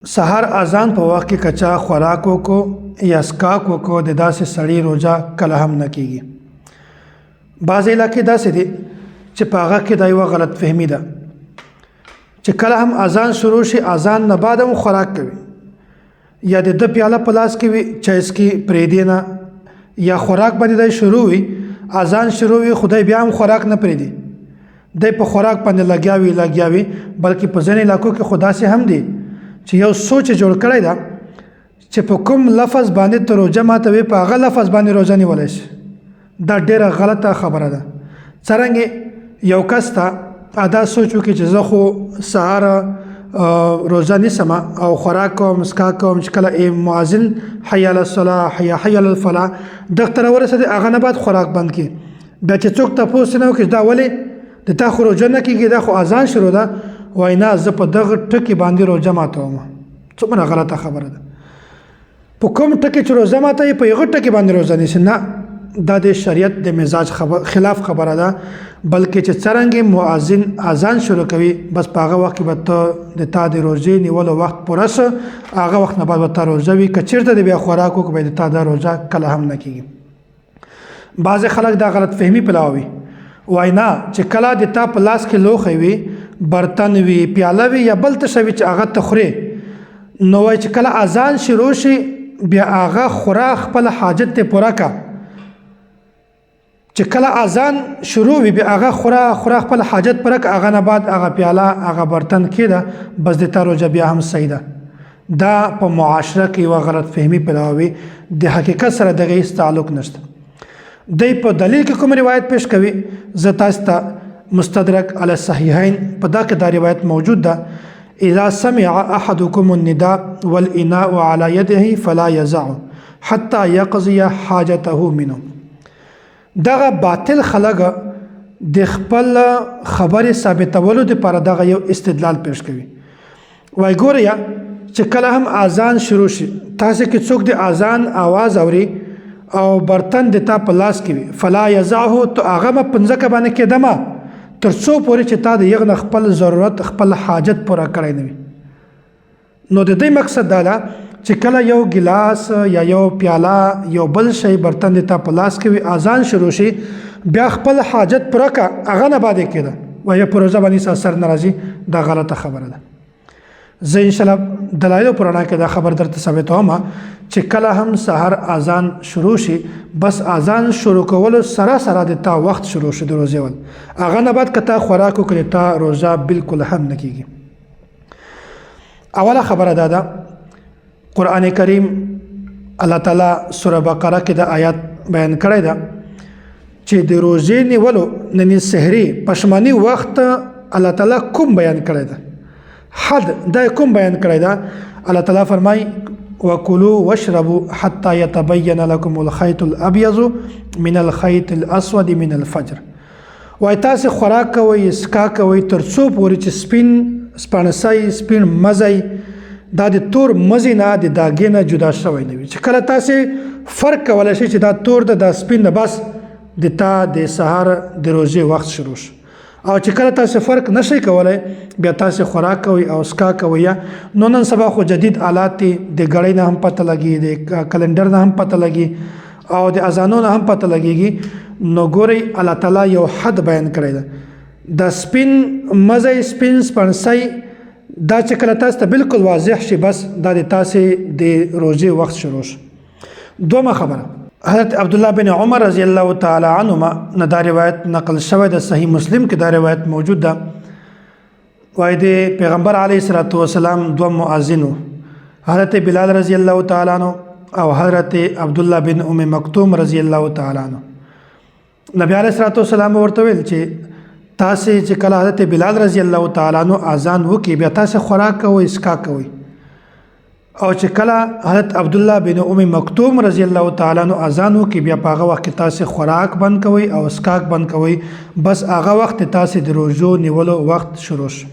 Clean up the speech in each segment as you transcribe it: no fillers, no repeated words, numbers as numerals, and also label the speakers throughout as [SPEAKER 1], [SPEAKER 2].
[SPEAKER 1] سحر اذان په وخت کې کچا خوراک وکړو یا اسکاک وکړو د داسې سړی روزه کله هم نه کیږي. بعض علاقې داسې دي چې په هغه کې دا یوه غلط فهمي ده چې کله هم اذان شروع شي اذان نه بعد هم خوراک کوي یا د ده پیاله په لاس کې وي چای څکي پرېږدي نه یا خوراک باندې دی شروع وي اذان شروع وي خدای بیا هم خوراک نه پرېږدي دی په خوراک باندې لګیا وي بلکې په ځینې علاقو کې خو داسې هم دي چې یو سوچ جوړ کړی ده چې په کوم لفظ باندې ته روزه ماتوي په هغه لفظ باندې روزه نیولی شي. دا ډېره غلطه خبره ده. څرنګې یو کس ته دا سوچ وکړي چې زه خو سهار روزه نیسم او خوراک کوم مسکاک کوم چې کله مؤذن حی علی الصلاة حی علی الفلاح دغه ته راورسېدې هغه نه بعد خوراک بند کړي. بیا چې څوک تپوس نه وکړي دا ولې د تا خو روزه نه کېږي دا خو اذان شروع ده وای نه زه په دغه ټکي باندې روزه ماتوم. څومره غلطه خبره ده. په کوم ټکي چې روزه ماتوي په هغه ټکي باندې روزه نیسي نه دا د شریعت د مزاج خلاف خبره ده. بلکې چې څرنګه مؤذن اذان شروع کوي بس په هغه وخت کې به ته د تا د روزې نیولو وخت پوره شه هغه وخت نه بعد به تا روزه وي که چېرته د بیا خوراک وکړو به د تا دا روزه کله هم نه کېږي. بعضې خلک دا غلط فهمي پلاوي وای نه چې کله د تا په لاس کې لوښی وي برتن وي پیاله وي یا بل څه شی وي چې هغه ته خورې نو وایي چې کله اذان شروع شي بیا هغه خوره خپل حاجت ته پوره کا. چې کله اذان شروع وي بیا هغه خوره خپل حاجت پوره کا هغه نه بعد هغه پیاله هغه برتن کېده بس د تا روزه بیا هم صحیح ده. دا په معاشره کې یوه غلط فهمي پیلاوي د حقیقت سره دغه هېڅ تعلق نشته. دی په دلیل کې کوم روایت پیش کوي زه تاسو ته مستدرک علی الصحیحین په دا کې دا روایت موجود ده اذا سمع احدكم النداء والاناء على يده فلا يزعه حتى يقضي حاجته منه. دغه باطل خلک د خپل خبرې ثابتولو دپاره دغه یو استدلال پیش کوي. وایي ګوره چې کله هم اذان شروع شي تاسې کې څوک د اذان آواز اوري او برتن د تا په لاس کې وي فلا یزعه تو هغه به په ځمکه باندې کېدمه تر څو پورې چې تا د یغ نه خپل ضرورت خپل حاجت پوره کړی نه وي. نو د دې مقصد دا ده چې کله یو ګلاس یا یو پیاله یو بل شی برتن د تا په لاس کې وي اذان شروع شي بیا خپل حاجت پوره کا هغه نه باندې کېده وایي په روزه باندې اثر نه راځي دا غلطه خبره ده. زه انشاءالله دلایل پرانا کې دا خبر درته ثابتوم چې کله هم سحر اذان شروع شي بس اذان شروع کولو سره د تا وخت شروع شي د روزې ول هغه نه بعد که تا خوراک وکړې تا روزه بالکل هم نه کېږي. اوله خبره دا ده قرآن کریم الله تعالی سوره بقره کې د آیات بیان کړی ده چې د روزې نیولو نن سحري پشماني وخت الله تعالی کوم بیان کړی ده حد دا کوم بیان کړی ده. الله تعالی فرمای وکلوا واشربوا حتى يتبين لكم الخيط الابيض من الخيط الاسود من الفجر. وای تاسو خوراک کوئ اسکا کوئ تر څو پورې چې سپینسای سپین مزی دا د تور مزی نه د داګې نه جدا شوی نه وي چې کله تاسو فرق کولی شئ چې دا تور ده دا سپین ده بس د تا د سهار د روزې وخت شروع شو. او چې کله تاسو فرق نشئ کولی بیا تاسو خوراک کوئ او اسکا کوئ نو نن سبا خو جدید آلات دي د ګړۍ نه هم پته لګي د کلندر نه هم پته لګي او د اذانو نه هم پته لګیږي. نو ګورئ الله تعالی یو حد بیان کړی ده د سپین مزی سپین سپنسۍ دا چې کله تاسو ته بالکل واضح شي بس دا د تاسې د روزې وخت شروع شو. دومه خبره حضرت عبدالله بن عمر رضی الله تعالی عنهما نه دا روایت نقل شوی د صحیح مسلم کې دا روایت موجود ده. وایي د پیغمبر علیه الصلاة والسلام دوه مؤذنو حضرت بلال رضی الله تعالی عنه او حضرت عبدالله بن ام مکتوم رضی الله تعالی عنه. نبی علیه الصلاة والسلام ورته ویل چې تاسې چې کله حضرت بلال رضی الله تعالی عنه اذان وکړي بیا تاسې خوراک کوئ اسکا کوئ او چې کله حضرت عبدالله بن ام مکتوم رضی الله تعالی عنه اذان وکړي بیا په هغه وخت کې تاسې خوراک بند کوئ او اسکاک بند کوئ بس هغه وخت تاسې د روزو نیولو وخت شروع شو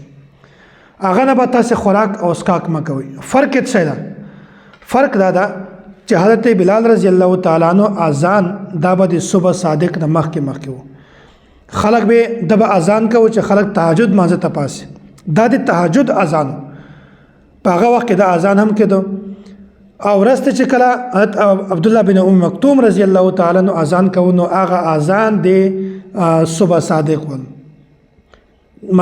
[SPEAKER 1] هغه نه به تاسې خوراک او اسکاک مه کوئ. فرق یې څه ده؟ فرق دا ده چې حضرت بلال رضی الله تعالی عنه اذان دا به د صبح صادق نه مخکې و خلق به د اذان کو چې خلق تهجد مانځه ته پاسي دا د تهجد اذان په هغه وخت کې د اذان هم کېدو او ورسته چې کله حضرت عبد الله بن ام مکتوم رضی الله تعالی عنہ اذان کوي نو هغه اذان د صبح صادق ول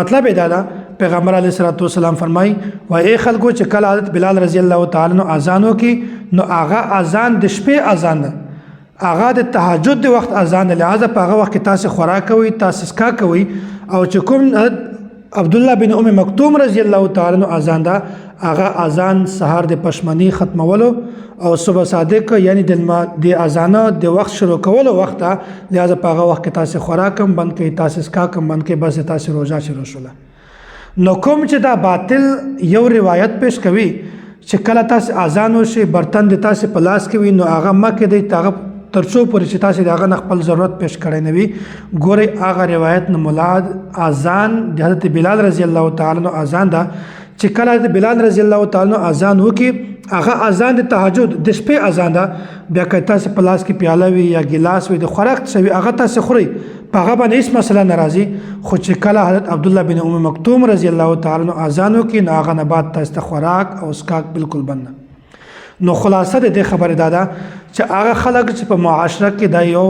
[SPEAKER 1] مطلب دا ده پیغمبر علیه الصلوۃ والسلام فرمای و ای خلکو چې کله حضرت بلال رضی الله تعالی عنہ اذان وکي نو هغه اذان د شپې اذان ده هغه د تهجد د وخت اذان لہذا په هغه وخت کې تاسو خوراک کوي تاسو اسکا کوي او چې کوم عبد الله بن ام مکتوم رضی الله تعالی عنہ اذان ده هغه اذان سحر د پښمنی ختمولو او صبح صادق یعنی د اذان د وخت شروع کولو وخت لہذا په هغه وخت کې تاسو خوراک هم بند کړئ تاسو اسکا کم بند کړئ بس تاسو روزه شروع شوله نو کوم چې دا باطل یو روایت پیش کوي چې کله تاسو اذان وشي برتن د تاسو په لاس کې وي نو هغه مکه دی تاغه ترڅو پورې چې تاسو دغه خپل ضرورت پیش کړی نه وي ګوري هغه روایت نه مراد اذان د حضرت بلال رضی الله تعالی عنہ اذان دا چې کله حضرت بلال رضی الله تعالی عنہ اذان وکي هغه اذان د تهجد د شپې اذان دا بیا که تاسو په لاس کې پیاله وي یا ګلاس وي د خوراک څه وي هغه تاسو خوري په هغه باندې هیڅ مسله ناراضي خو چې کله حضرت عبد الله بن ام مکتوم رضی الله تعالی عنہ اذان وکي نو هغه نه بعد تاسو خوراک او اسکاک بالکل بند نو خلاصه د خبره دادا چې هغه خلک چې په معاشره کې دا یو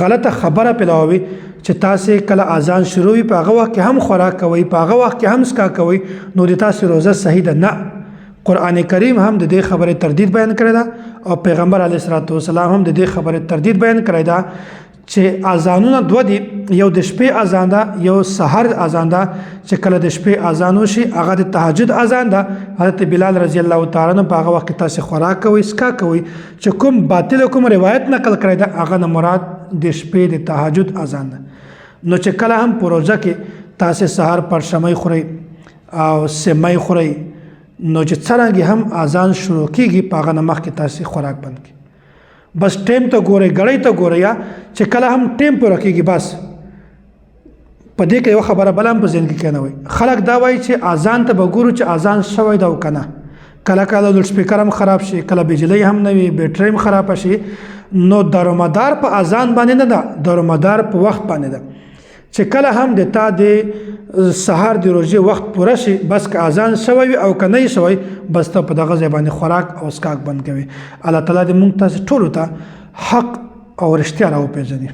[SPEAKER 1] غلطه خبره پیلاوي چې تاسو کله اذان شروع وي په هغه وخت کې هم خوراک کوي په هغه وخت کې هم اسکا کوي نو د تاسو روزه صحیح ده نه قرآن کریم هم د دې خبره تردید بیان کړی دا او پیغمبر علیه الصلوۃ والسلام هم د دې خبره تردید بیان کړی دا چې اذانونه دوه دي یو د شپې اذان ده یو سحر اذان ده چې کله د شپې اذان وشي هغه د تهجد اذان ده حضرت بلال رضی الله تعالی عنہ په هغه وخت تاسو خوراک کوي اسکا کوي چې کوم باطل کوم روایت نقل کړی دا هغه نه مراد د شپې د تهجد اذان ده نو چې کله هم پروژه کې تاسو سحر پر شمای خوري او سمای خوري نو چې څنګه هم اذان شروع کیږي په هغه مخ کې تاسو خوراک بند کی بس ټیم ته ګوري غړی ته ګوري یا چې کله هم ټیم پر کېږي بس په دې کې یو خبره بلم په ځین کې کنه وي خلک دا وایي چې اذان ته وګورو چې اذان شوی دا وکنه کله کله د سپیکر هم خراب شي کله بجلی هم نه وي بیټری هم خراب شي نو دارومدار په اذان باندې نه ده دارومدار په وخت باندې ده چې کله هم د تا د سحر د روزي وخت پوره شي بس که اذان شوی وي او کنه شوی بس ته په دغه ځای باندې خوراک او اسکاک بند کوي الله تعالی دې مونږ ته ټول ته حق او رښتیا راوپېژني